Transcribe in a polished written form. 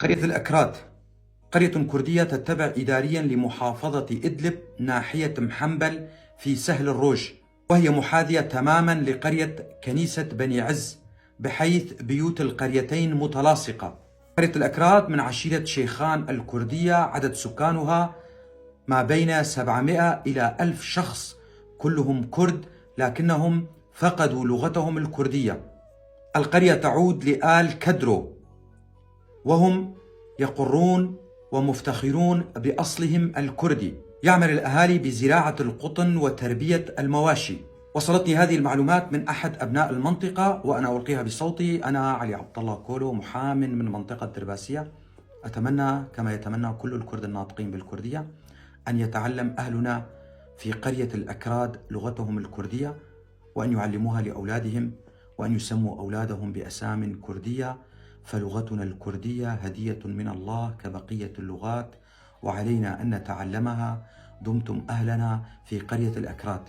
قرية الأكراد قرية كردية تتبع إداريا لمحافظة إدلب ناحية محنبل في سهل الروج، وهي محاذية تماما لقرية كنيسة بني عز، بحيث بيوت القريتين متلاصقة. قرية الأكراد من عشيرة شيخان الكردية، عدد سكانها ما بين 700 إلى 1000 شخص، كلهم كرد لكنهم فقدوا لغتهم الكردية. القرية تعود لآل كدرو، وهم يقرون ومفتخرون بأصلهم الكردي. يعمل الأهالي بزراعة القطن وتربية المواشي. وصلتني هذه المعلومات من أحد أبناء المنطقة وأنا ألقيها بصوتي. أنا علي عبد الله كولو، محام من منطقة درباسية. أتمنى كما يتمنى كل الكرد الناطقين بالكردية أن يتعلم أهلنا في قرية الأكراد لغتهم الكردية، وأن يعلموها لأولادهم، وأن يسموا أولادهم بأسام كردية، فلغتنا الكردية هدية من الله كبقية اللغات، وعلينا أن نتعلمها. دمتم أهلنا في قرية الأكراد.